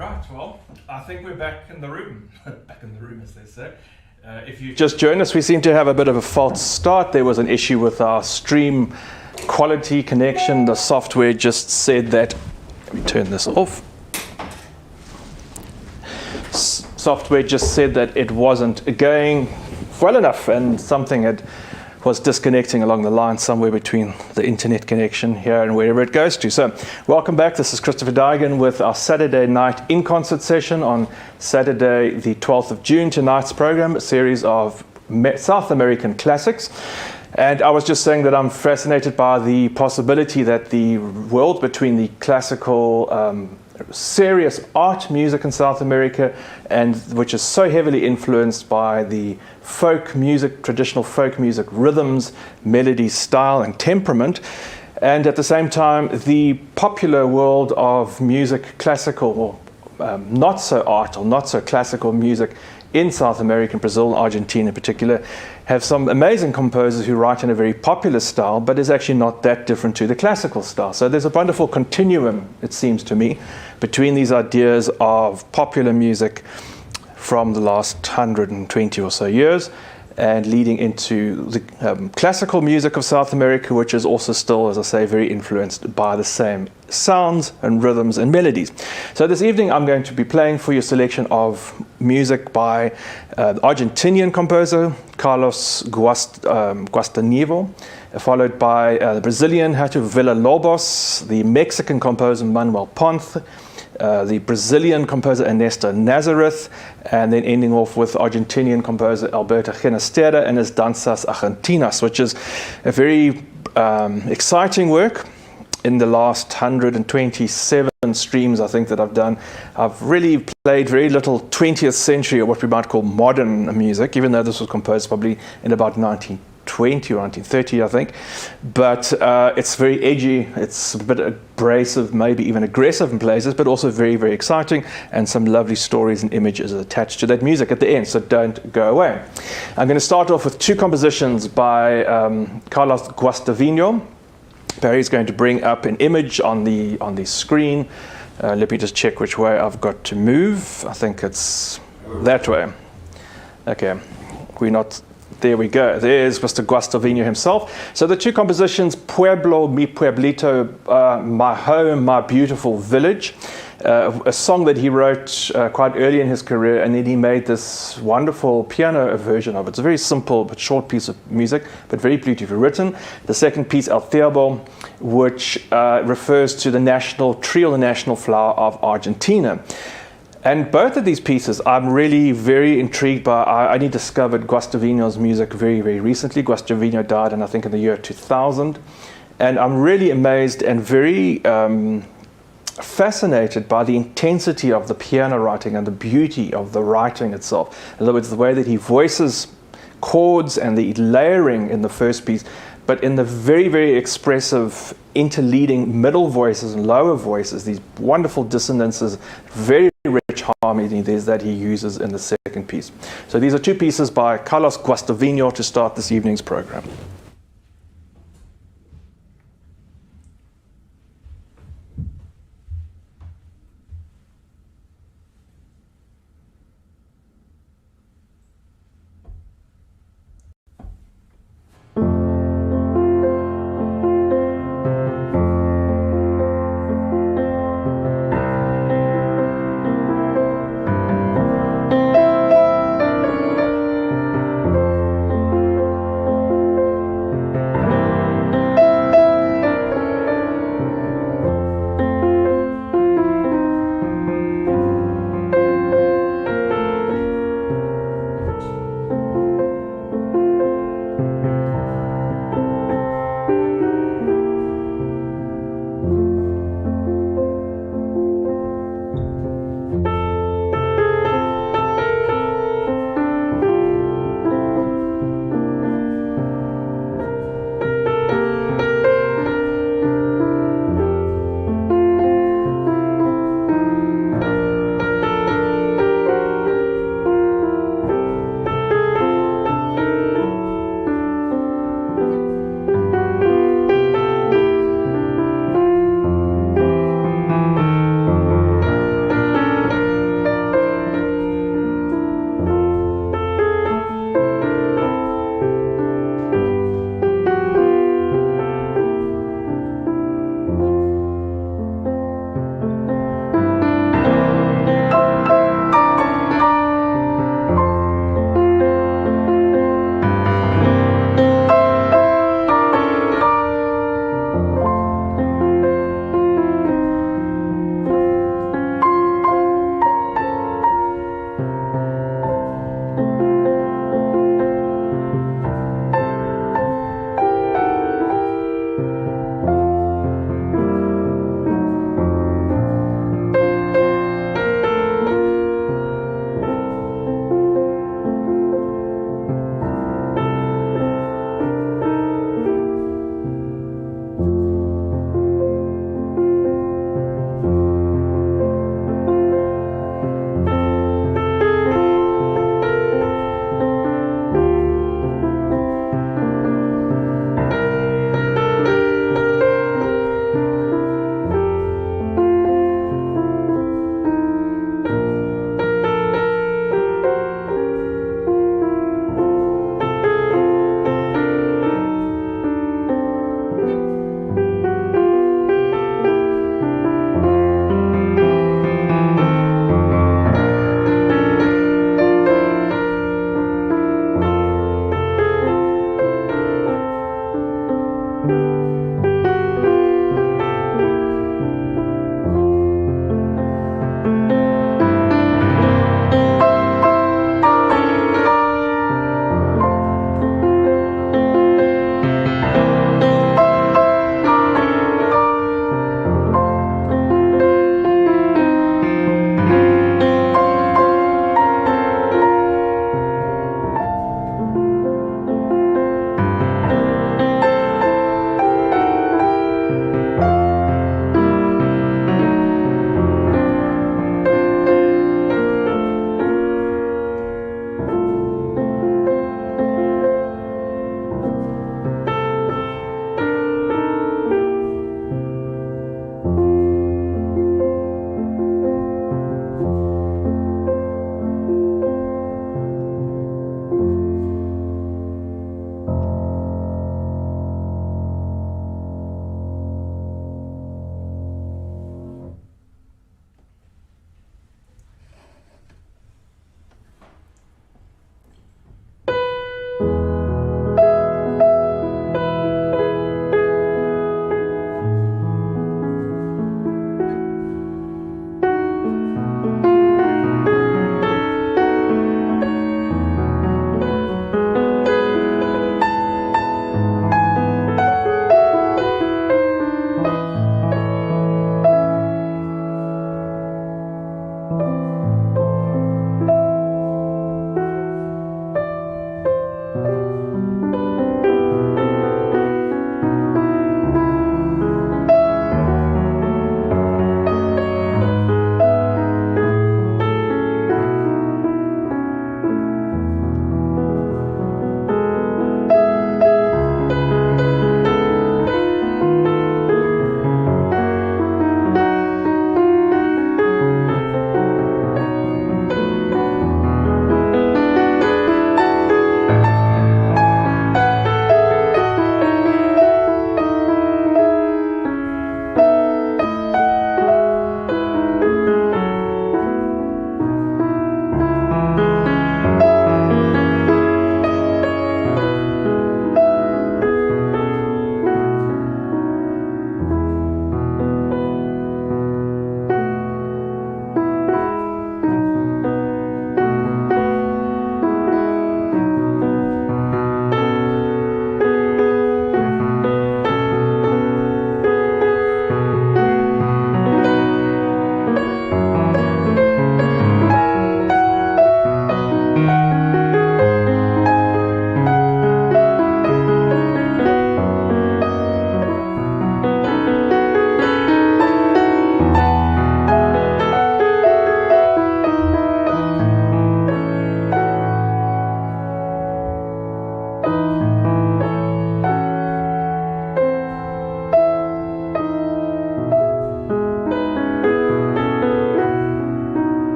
Right, well, I think we're back in the room. Back in the room, as they say. If you just joined us, we seem to have a bit of a false start. There was an issue with our stream quality connection. The software just said that, let me turn this off. Software just said that it wasn't going well enough and something was disconnecting along the line somewhere between the internet connection here and wherever it goes to. So welcome back. This is Christopher Daigen with our Saturday night in-concert session on Saturday the 12th of June. Tonight's program, a series of South American classics. And I was just saying that I'm fascinated by the possibility that the world between the classical serious art music in South America, and which is so heavily influenced by the folk music, traditional folk music rhythms, melody, style, and temperament, and at the same time the popular world of music, classical or not so art or not so classical music in South America, Brazil, Argentina in particular, have some amazing composers who write in a very popular style, but is actually not that different to the classical style. So there's a wonderful continuum, it seems to me, between these ideas of popular music from the last 120 or so years and leading into the classical music of South America, which is also still, as I say, very influenced by the same sounds and rhythms and melodies. So this evening I'm going to be playing for you a selection of music by Argentinian composer Carlos Guastanivo, followed by the Brazilian Hato Villa-Lobos, the Mexican composer Manuel Ponce, the Brazilian composer Ernesto Nazareth, and then ending off with Argentinian composer Alberto Ginastera and his Danzas Argentinas, which is a very exciting work. In the last 127 streams I think that I've done, I've really played very little 20th century or what we might call modern music, even though this was composed probably in about 1920 or 1930, I think. But it's very edgy, it's a bit abrasive, maybe even aggressive in places, but also very, very exciting, and some lovely stories and images attached to that music at the end, so don't go away. I'm going to start off with two compositions by Carlos Guastavino. Barry's going to bring up an image on the screen. Let me just check which way I've got to move. I think it's that way. Okay, we're not. There we go. There's Mr. Guastavino himself. So the two compositions, Pueblo, Mi Pueblito, My Home, My Beautiful Village, a song that he wrote quite early in his career, and then he made this wonderful piano version of it. It's a very simple but short piece of music, but very beautifully written. The second piece, El Ciervo, which refers to the national tree or the national flower of Argentina. And both of these pieces I'm really very intrigued by. I only discovered Guastavino's music very, very recently. Guastavino died, I think, in the year 2000. And I'm really amazed and very fascinated by the intensity of the piano writing and the beauty of the writing itself. In other words, the way that he voices chords and the layering in the first piece, but in the very, very expressive interleading middle voices and lower voices, these wonderful dissonances, very rich harmony that he uses in the second piece. So these are two pieces by Carlos Guastavino to start this evening's program.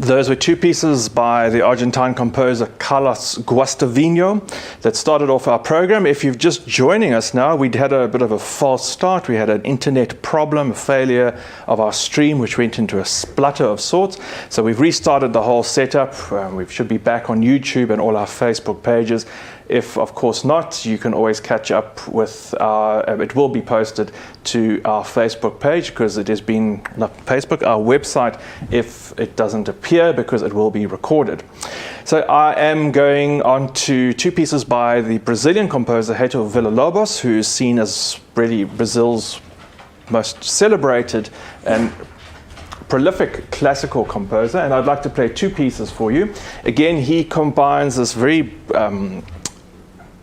Those were two pieces by the Argentine composer Carlos Guastavino that started off our program. If you're just joining us now, we'd had a bit of a false start. We had an internet problem, a failure of our stream, which went into a splutter of sorts. So we've restarted the whole setup. We should be back on YouTube and all our Facebook pages. If, of course, not, you can always catch up with it will be posted to our Facebook page, because it has been, not Facebook, our website, if it doesn't appear, because it will be recorded. So I am going on to two pieces by the Brazilian composer Heitor Villa-Lobos, who is seen as really Brazil's most celebrated and prolific classical composer. And I'd like to play two pieces for you. Again, he combines this very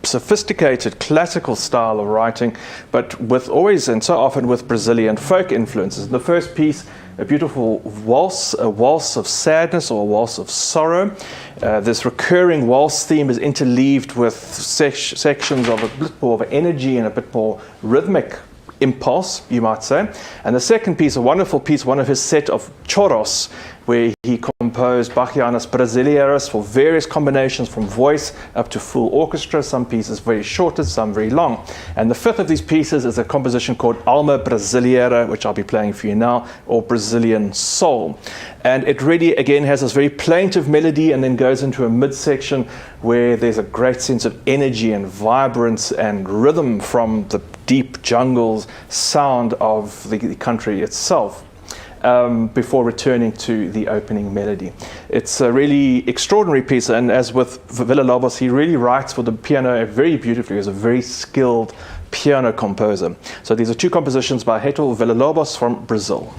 sophisticated classical style of writing, but with always and so often with Brazilian folk influences. The first piece, a beautiful waltz, a waltz of sadness or a waltz of sorrow. This recurring waltz theme is interleaved with sections of a bit more of energy and a bit more rhythmic impulse, you might say. And the second piece, a wonderful piece, one of his set of choros, where he composed Bachianas Brasileiras for various combinations from voice up to full orchestra, some pieces very short, some very long. And the fifth of these pieces is a composition called Alma Brasileira, which I'll be playing for you now, or Brazilian Soul. And it really, again, has this very plaintive melody and then goes into a midsection where there's a great sense of energy and vibrance and rhythm from the deep jungles sound of the country itself, before returning to the opening melody. It's a really extraordinary piece, and as with Villa-Lobos, he really writes for the piano very beautifully. He's a very skilled piano composer. So these are two compositions by Heitor Villa-Lobos from Brazil.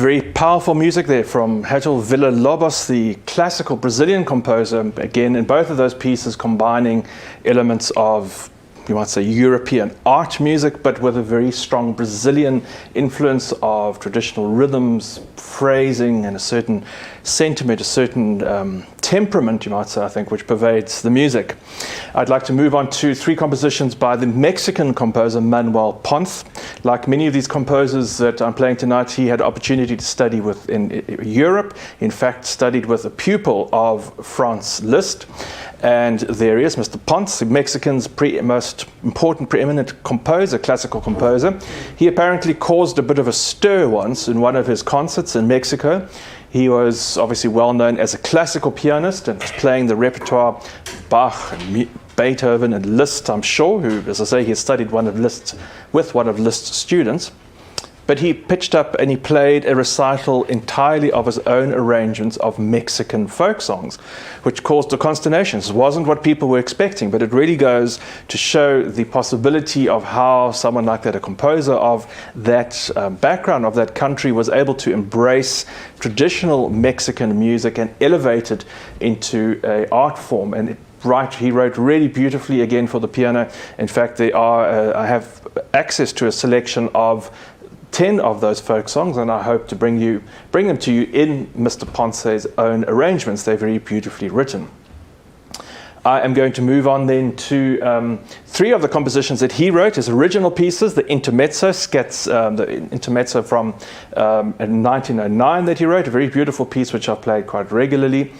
Very powerful music there from Hertel Villa-Lobos, the classical Brazilian composer, again in both of those pieces combining elements of, you might say, European art music, but with a very strong Brazilian influence of traditional rhythms, phrasing, and a certain sentiment, a certain temperament, you might say, I think, which pervades the music. I'd like to move on to three compositions by the Mexican composer Manuel Ponce. Like many of these composers that I'm playing tonight, he had opportunity to study with in Europe. In fact, studied with a pupil of Franz Liszt. And there he is, Mr. Ponce, the Mexican's most important, preeminent composer, classical composer. He apparently caused a bit of a stir once in one of his concerts in Mexico. He was obviously well known as a classical pianist and was playing the repertoire of Bach and Beethoven and Liszt, I'm sure, who, as I say, he studied with one of Liszt's students. But he pitched up and he played a recital entirely of his own arrangements of Mexican folk songs, which caused a consternation. This wasn't what people were expecting, but it really goes to show the possibility of how someone like that, a composer of that background, of that country, was able to embrace traditional Mexican music and elevate it into an art form. And he wrote really beautifully again for the piano. In fact, I have access to a selection of 10 of those folk songs, and I hope to bring them to you in Mr. Ponce's own arrangements. They're very beautifully written. I am going to move on then to three of the compositions that he wrote, his original pieces, the Intermezzo, the Intermezzo from 1909 that he wrote, a very beautiful piece which I've played quite regularly.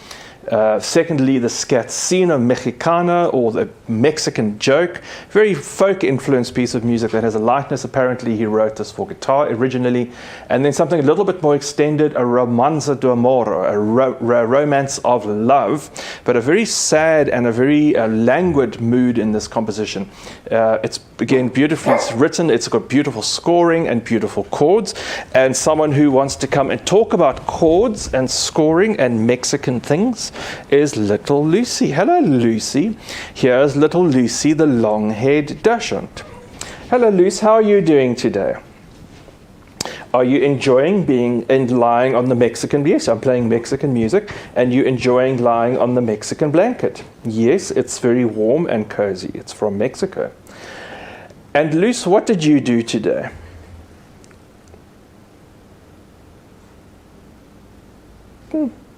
Secondly, the Scherzino Mexicana, or the Mexican joke, very folk-influenced piece of music that has a lightness. Apparently, he wrote this for guitar originally. And then something a little bit more extended, a Romanza d'Amore, a romance of love, but a very sad and a very languid mood in this composition. It's, again, beautifully written. It's got beautiful scoring and beautiful chords. And someone who wants to come and talk about chords and scoring and Mexican things is little Lucy. Hello, Lucy. Here's little Lucy, the long-haired dachshund. Hello, Lucy. How are you doing today? Are you enjoying being and lying on the Mexican? Yes, I'm playing Mexican music, and you enjoying lying on the Mexican blanket? Yes, it's very warm and cozy. It's from Mexico. And Lucy, what did you do today?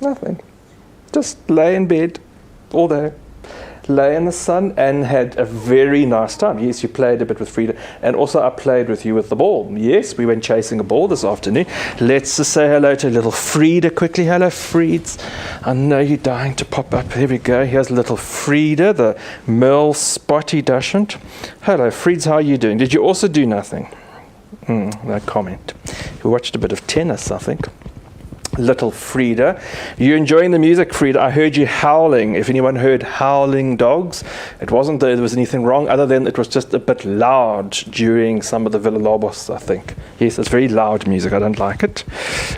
Nothing. Just lay in bed all day, lay in the sun, and had a very nice time. Yes, you played a bit with Frida, and also I played with you with the ball. Yes, we went chasing a ball this afternoon. Let's just say hello to little Frida quickly. Hello, Frieds. I know you're dying to pop up. Here we go. Here's little Frida, the Merle Spotty Dachshund. Hello, Frieds. How are you doing? Did you also do nothing? No comment. We watched a bit of tennis, I think. Little Frida. You enjoying the music, Frida? I heard you howling. If anyone heard howling dogs, it wasn't that there was anything wrong, other than it was just a bit loud during some of the Villa-Lobos, I think. Yes, it's very loud music. I don't like it,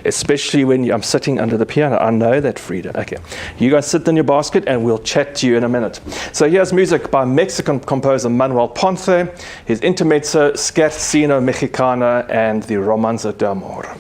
especially when I'm sitting under the piano. I know that, Frida. Okay, you guys sit in your basket and we'll chat to you in a minute. So here's music by Mexican composer Manuel Ponce, his Intermezzo, Scherzino Mexicana, and the Romanza d'Amore.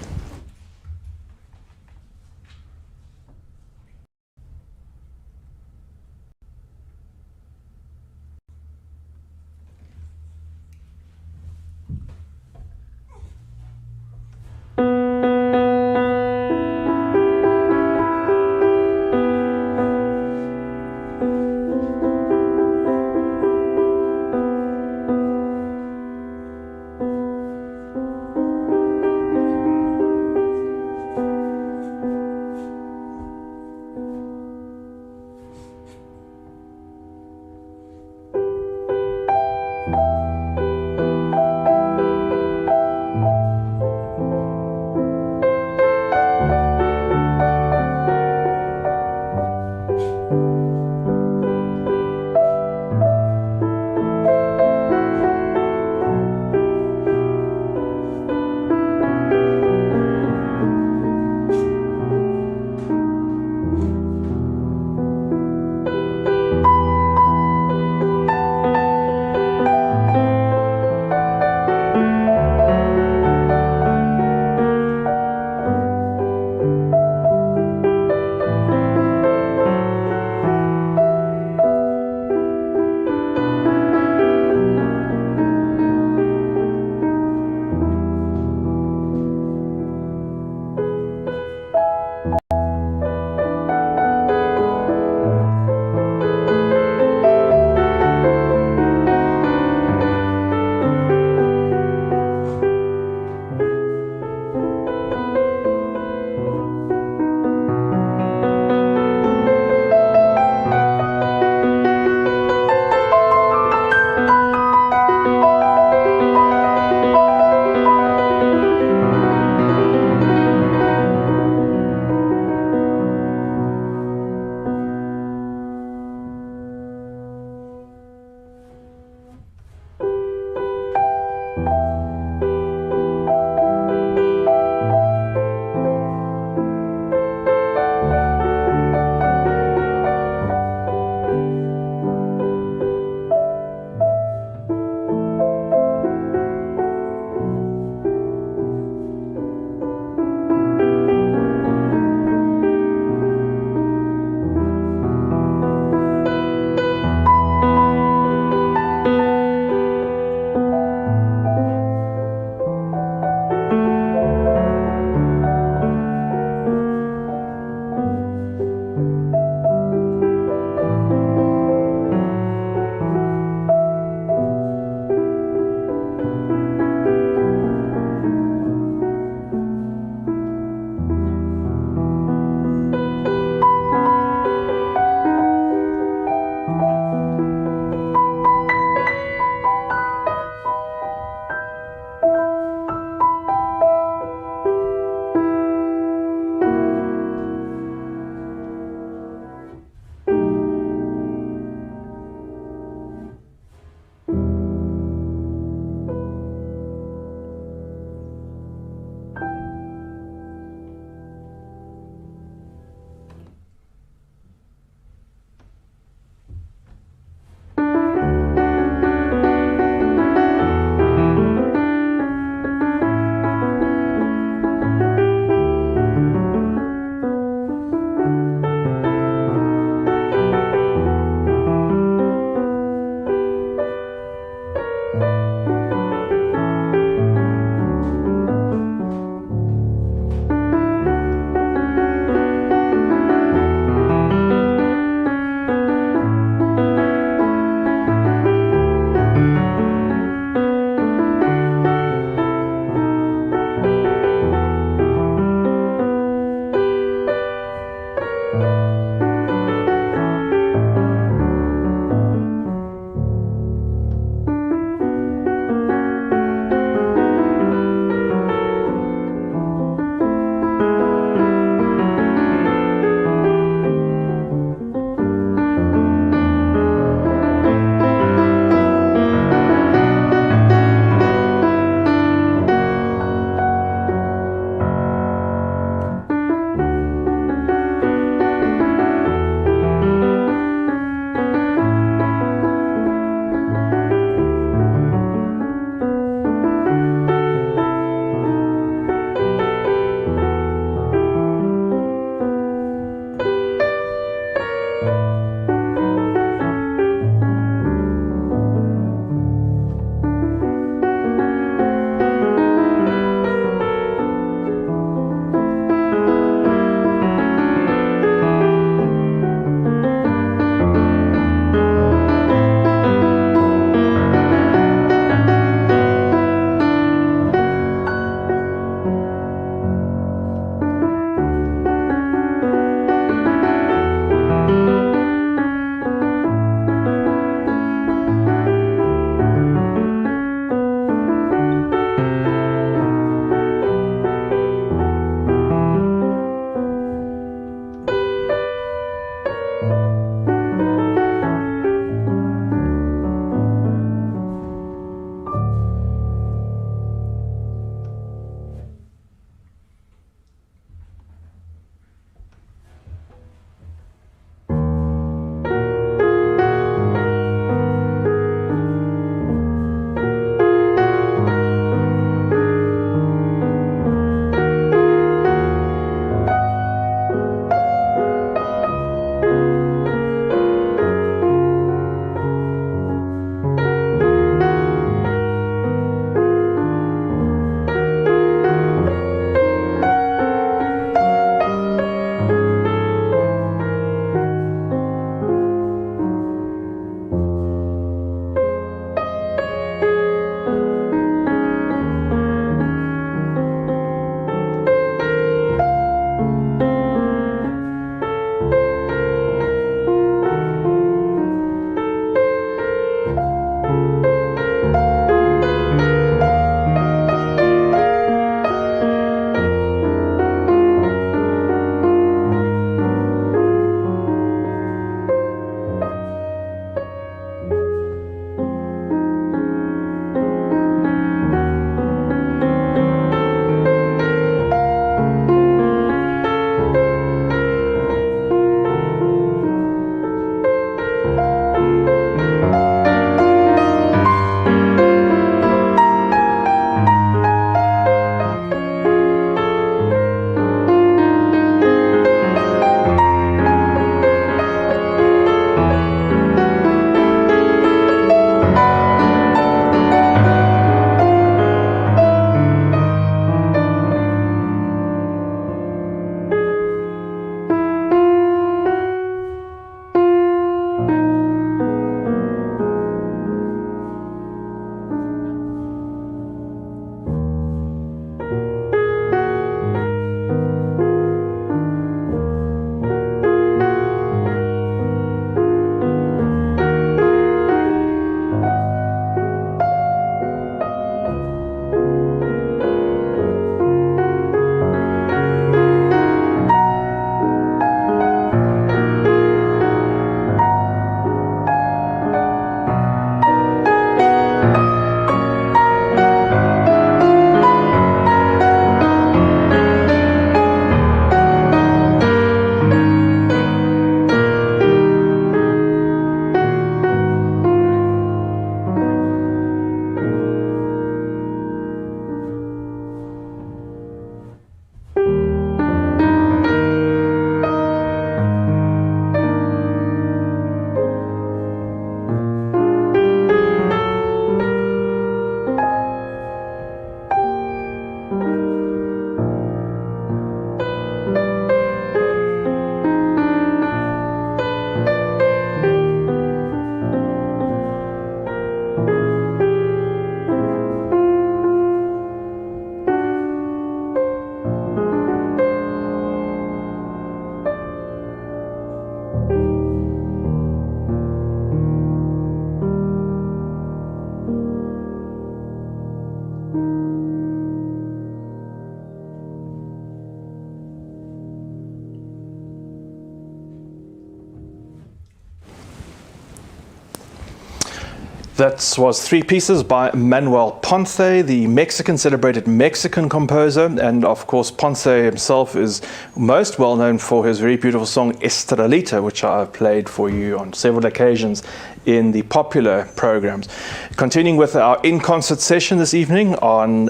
That was three pieces by Manuel Ponce, the Mexican, celebrated Mexican composer. And of course, Ponce himself is most well known for his very beautiful song Estrelita, which I've played for you on several occasions in the popular programs. Continuing with our in-concert session this evening on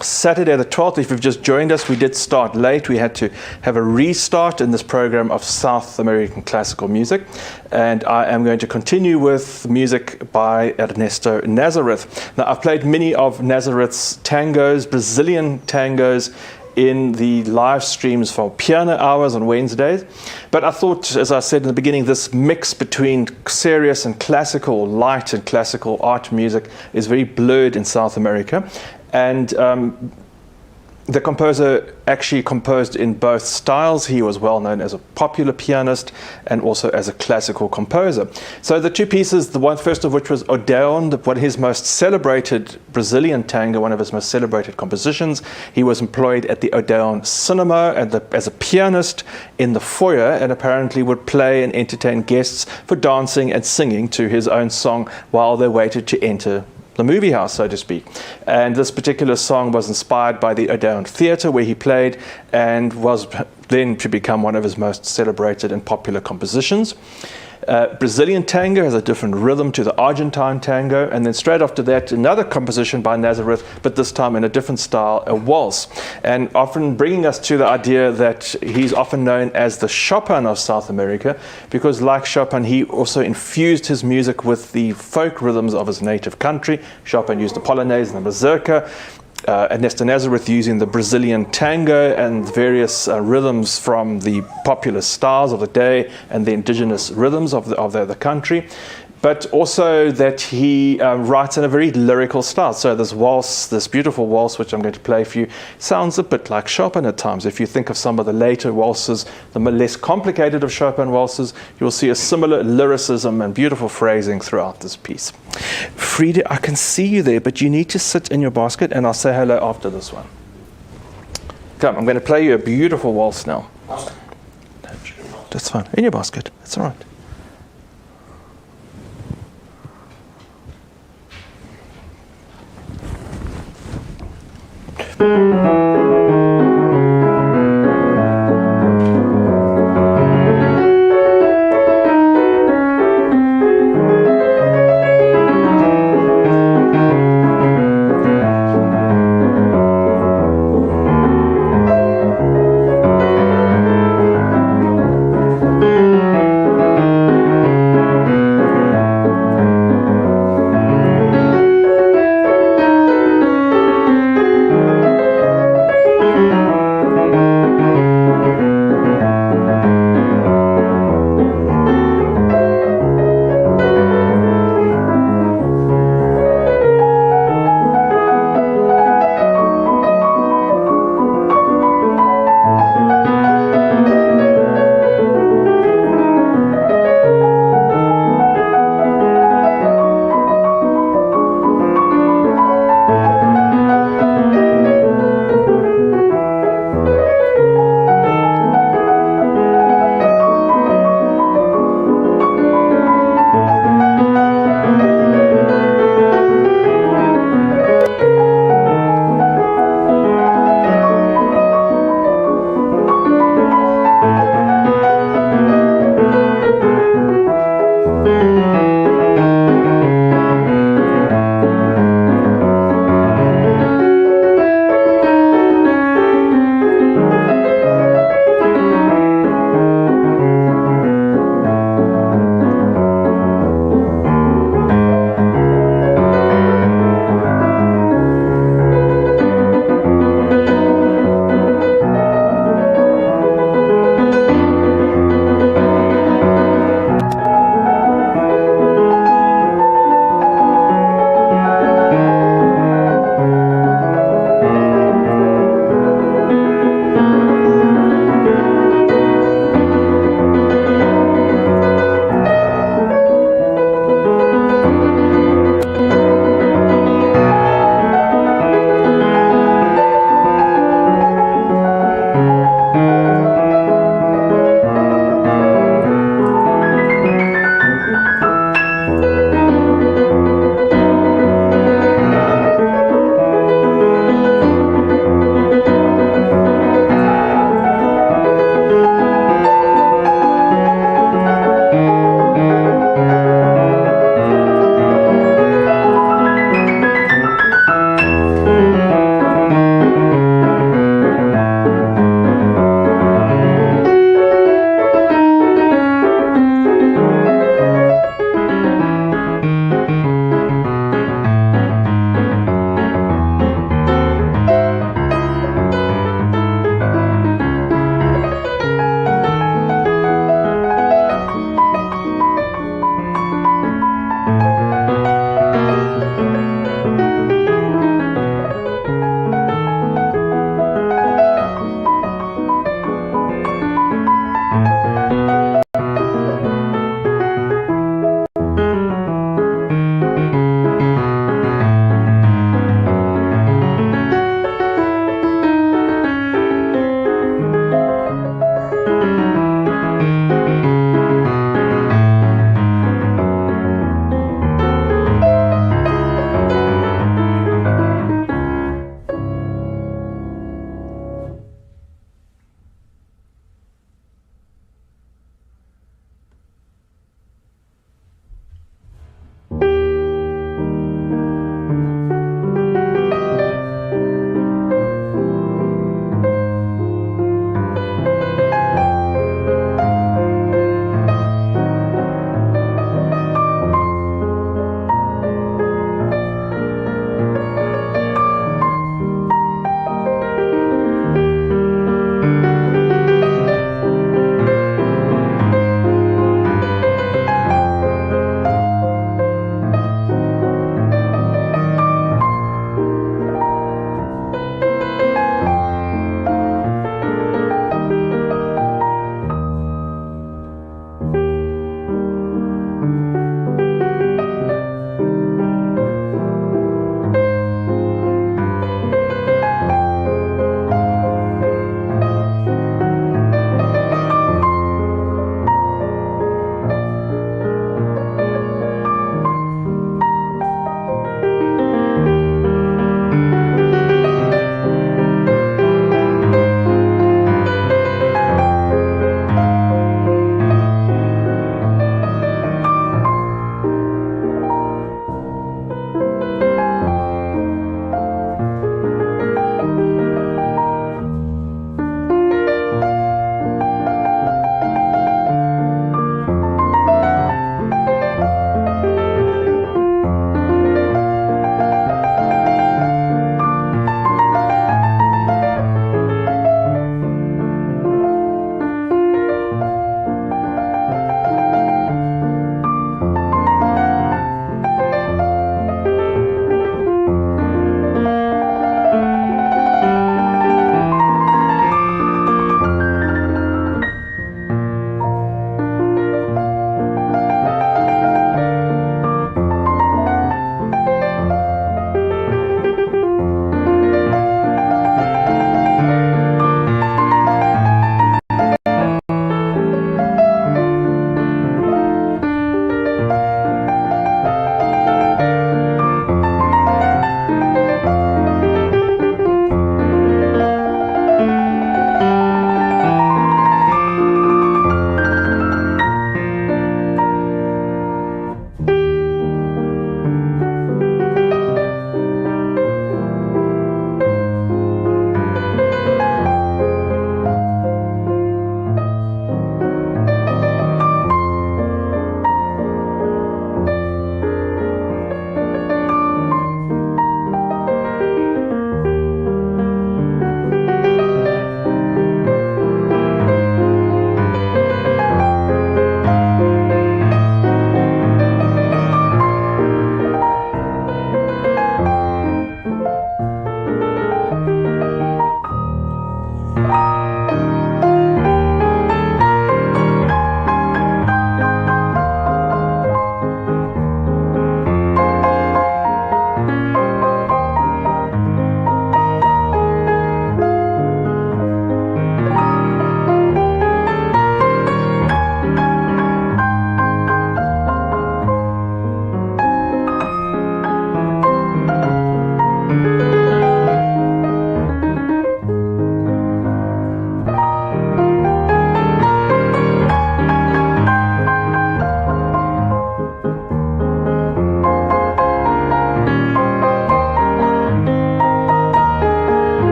Saturday the 12th. If you've just joined us, we did start late. We had to have a restart in this program of South American classical music. And I am going to continue with music by Ernesto Nazareth. Now, I've played many of Nazareth's tangos, Brazilian tangos, in the live streams for piano hours on Wednesdays. But I thought, as I said in the beginning, this mix between serious and classical, light and classical art music is very blurred in South America. And the composer actually composed in both styles. He was well known as a popular pianist and also as a classical composer. So the two pieces, the one first of which was Odeon, one of his most celebrated Brazilian tango, one of his most celebrated compositions. He was employed at the Odeon Cinema as a pianist in the foyer, and apparently would play and entertain guests for dancing and singing to his own song while they waited to enter the movie house, so to speak. And this particular song was inspired by the Odeon Theatre, where he played, and was then to become one of his most celebrated and popular compositions. Brazilian tango has a different rhythm to the Argentine tango, and then straight after that, another composition by Nazareth, but this time in a different style, a waltz. And often bringing us to the idea that he's often known as the Chopin of South America, because like Chopin, he also infused his music with the folk rhythms of his native country. Chopin used the Polonaise and the Mazurka. Ernesto Nazareth using the Brazilian tango and various rhythms from the popular styles of the day and the indigenous rhythms of the country, but also that he writes in a very lyrical style. So this waltz, this beautiful waltz, which I'm going to play for you, sounds a bit like Chopin at times. If you think of some of the later waltzes, the less complicated of Chopin waltzes, you'll see a similar lyricism and beautiful phrasing throughout this piece. Frida, I can see you there, but you need to sit in your basket, and I'll say hello after this one. Come, I'm going to play you a beautiful waltz now. That's fine. In your basket. That's all right.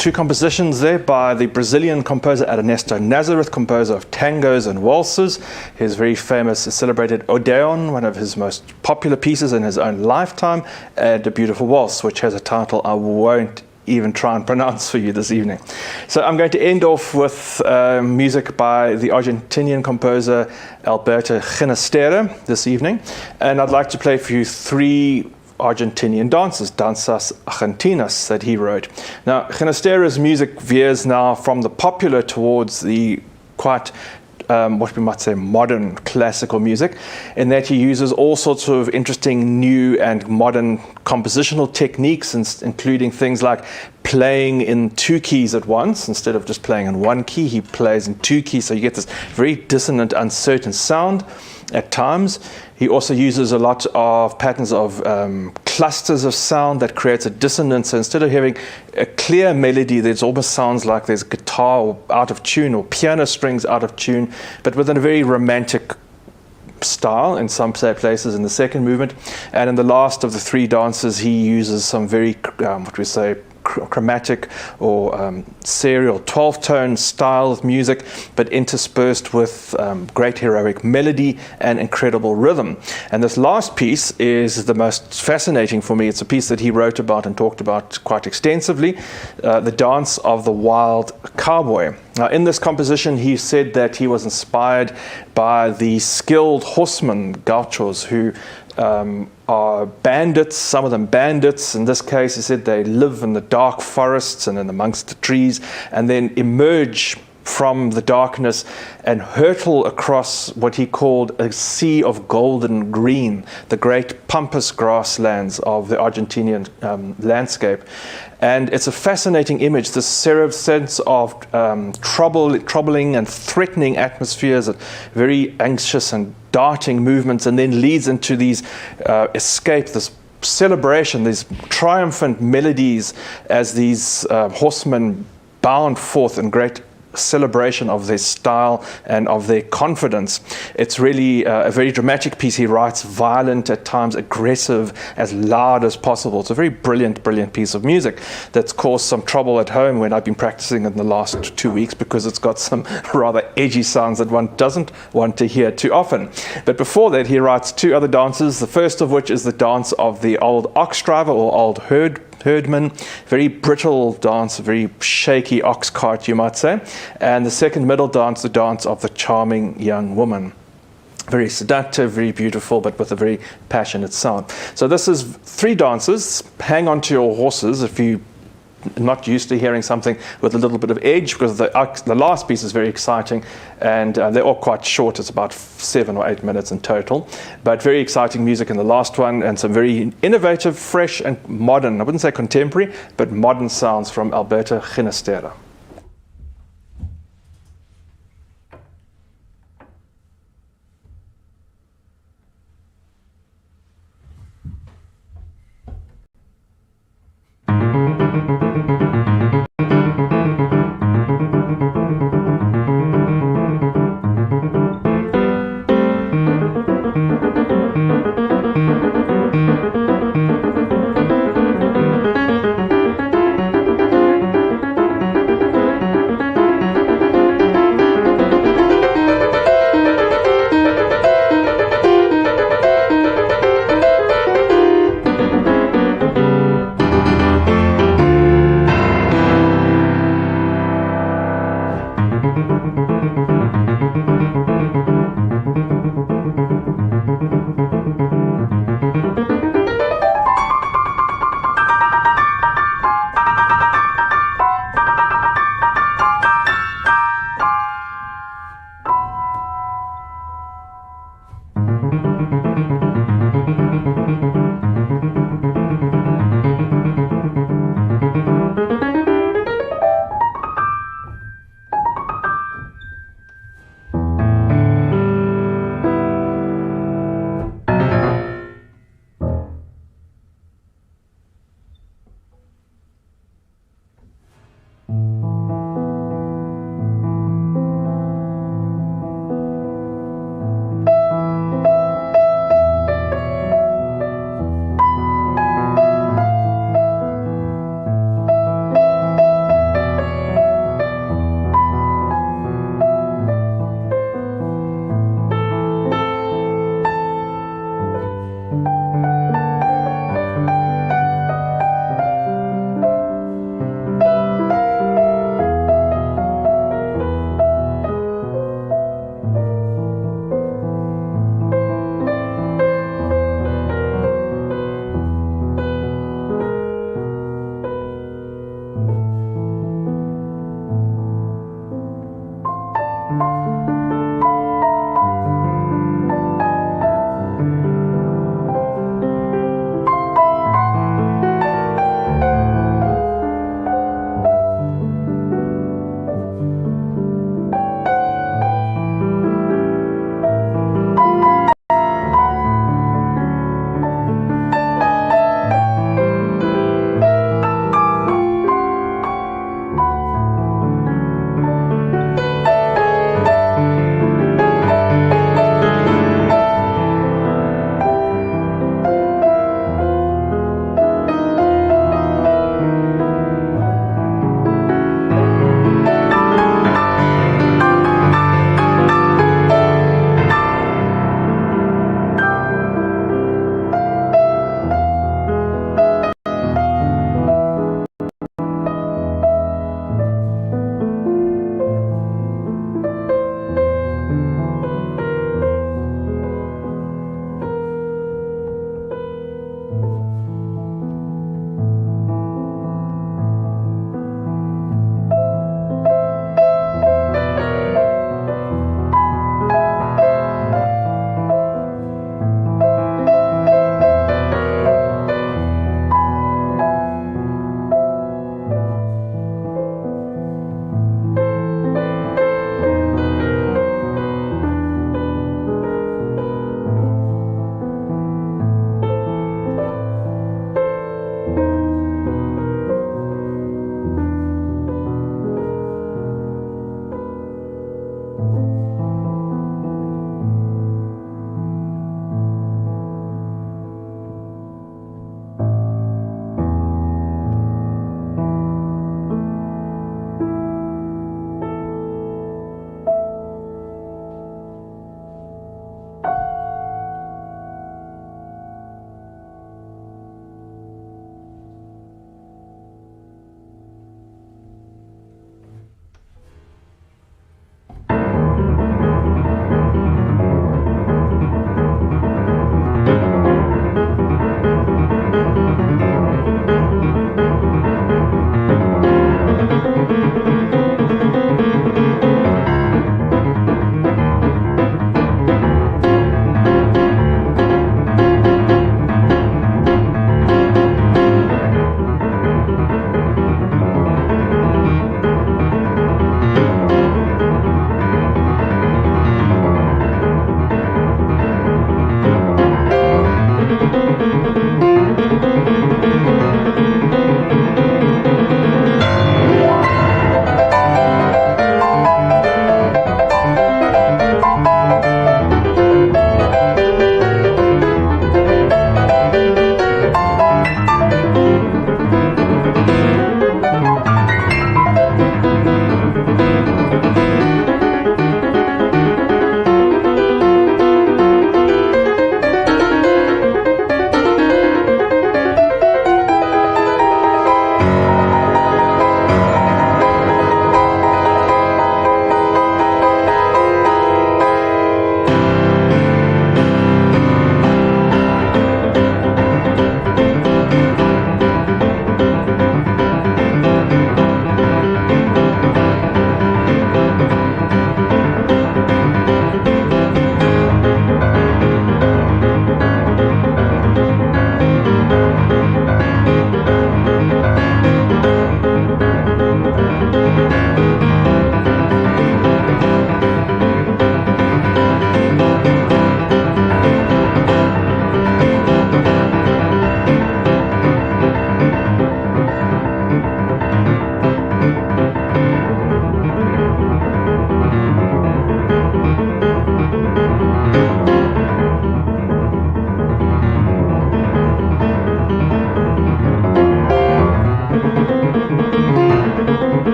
two compositions there by the Brazilian composer Ernesto Nazareth, composer of tangos and waltzes. His very famous, celebrated Odeon, one of his most popular pieces in his own lifetime, and a beautiful waltz, which has a title I won't even try and pronounce for you this evening. So I'm going to end off with music by the Argentinian composer Alberto Ginastera this evening, and I'd like to play for you three Argentinian dances, danzas argentinas, that he wrote. Now, Ginastera's music veers now from the popular towards the quite what we might say modern classical music, in that he uses all sorts of interesting new and modern compositional techniques, including things like playing in two keys at once. Instead of just playing in one key, he plays in two keys, so you get this very dissonant, uncertain sound at times. He also uses a lot of patterns of clusters of sound that creates a dissonance. So instead of having a clear melody that almost sounds like there's guitar out of tune or piano strings out of tune, but within a very romantic style in some places in the second movement. And in the last of the three dances, he uses some very, what we say, chromatic or serial 12-tone style of music, but interspersed with great heroic melody and incredible rhythm. And this last piece is the most fascinating for me. It's a piece that he wrote about and talked about quite extensively, the dance of the wild cowboy. Now, in this composition, he said that he was inspired by the skilled horsemen, gauchos, who are bandits, some of them bandits. In this case, he said they live in the dark forests and in amongst the trees, and then emerge from the darkness and hurtle across what he called a sea of golden green, the great pampas grasslands of the Argentinian landscape. And it's a fascinating image, this sense of troubling and threatening atmospheres, very anxious and darting movements, and then leads into these escape, this celebration, these triumphant melodies as these horsemen bound forth in great celebration of their style and of their confidence. It's really a very dramatic piece. He writes violent, at times aggressive, as loud as possible. It's a very brilliant piece of music that's caused some trouble at home when I've been practicing in the last 2 weeks, because it's got some rather edgy sounds that one doesn't want to hear too often. But before that, he writes two other dances, the first of which is the dance of the old ox driver or old herdman, very brittle dance, very shaky ox cart, you might say. And the second middle dance, the dance of the charming young woman. Very seductive, very beautiful, but with a very passionate sound. So this is three dances. Hang on to your horses if you not used to hearing something with a little bit of edge, because the last piece is very exciting, and they're all quite short. It's about 7 or 8 minutes in total, but very exciting music in the last one, and some very innovative, fresh and modern, I wouldn't say contemporary, but modern sounds from Alberto Ginastera.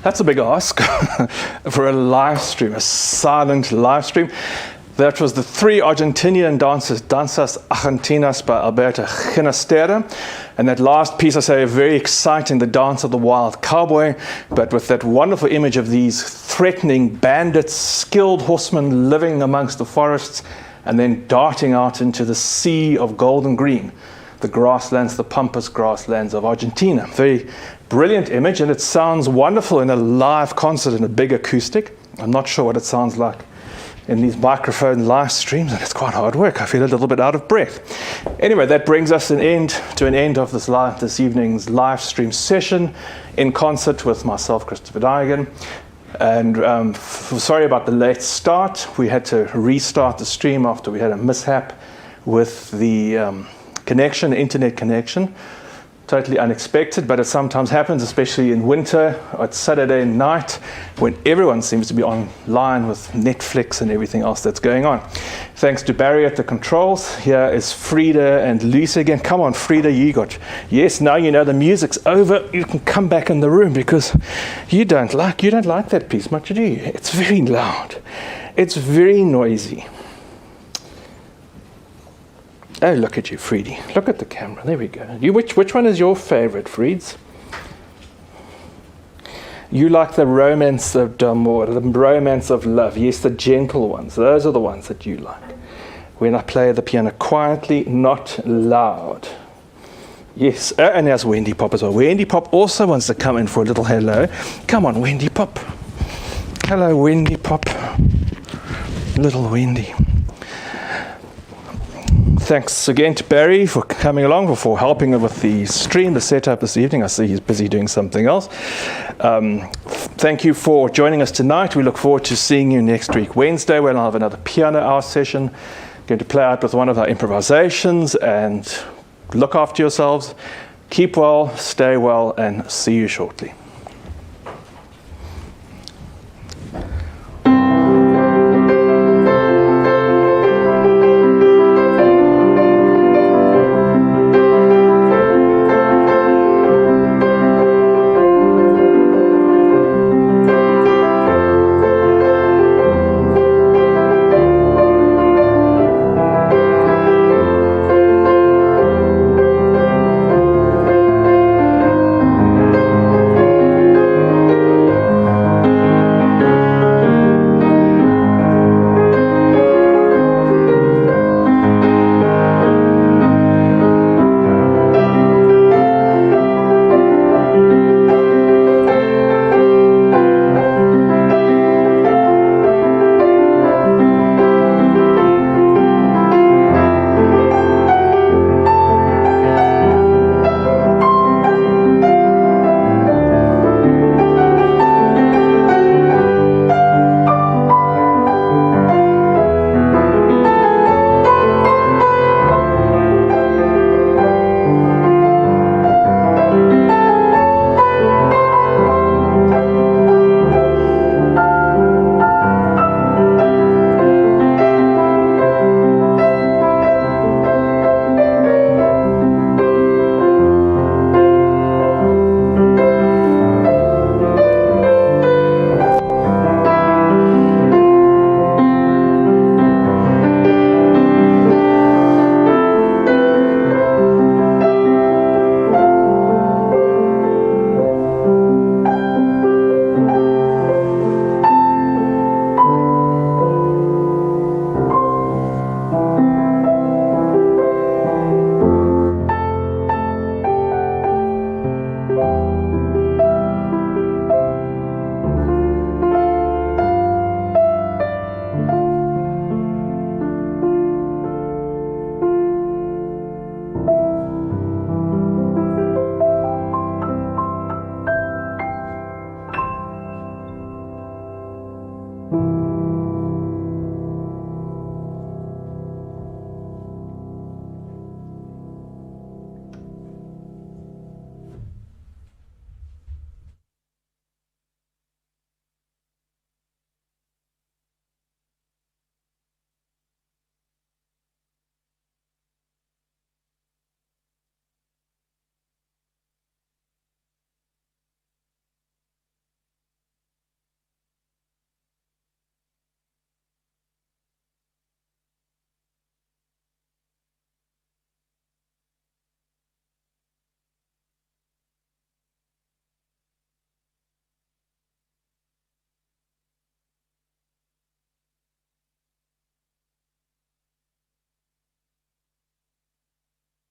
That's a big ask for a live stream, a silent live stream. That was the three Argentinian dances, Danzas Argentinas by Alberto Ginastera. And that last piece, I say, very exciting, the dance of the wild cowboy, but with that wonderful image of these threatening bandits, skilled horsemen living amongst the forests, and then darting out into the sea of golden green, the grasslands, the pampas grasslands of Argentina. Very brilliant image, and it sounds wonderful in a live concert in a big acoustic. I'm not sure what it sounds like in these microphone live streams, and it's quite hard work. I feel a little bit out of breath. Anyway, that brings us to an end of this evening's live stream session in concert with myself, Christopher Daigan. And sorry about the late start. We had to restart the stream after we had a mishap with the internet connection. Totally unexpected, but it sometimes happens, especially in winter, at Saturday night, when everyone seems to be online with Netflix and everything else that's going on. Thanks to Barry at the controls. Here is Frida and Lisa again. Come on, Frida, yes, now you know the music's over. You can come back in the room because you don't like that piece much, do you? It's very loud. It's very noisy. Oh, look at you, Freedy. Look at the camera. There we go. Which one is your favorite, Freeds? You like the romance of d'amour, the romance of love. Yes, the gentle ones. Those are the ones that you like. When I play the piano quietly, not loud. Yes, and there's Wendy Pop as well. Wendy Pop also wants to come in for a little hello. Come on, Wendy Pop. Hello, Wendy Pop. Little Wendy. Thanks again to Barry for coming along, for helping with the stream, the setup this evening. I see he's busy doing something else. Thank you for joining us tonight. We look forward to seeing you next week, Wednesday, when I'll have another piano hour session. Going to play out with one of our improvisations, and look after yourselves. Keep well, stay well, and see you shortly.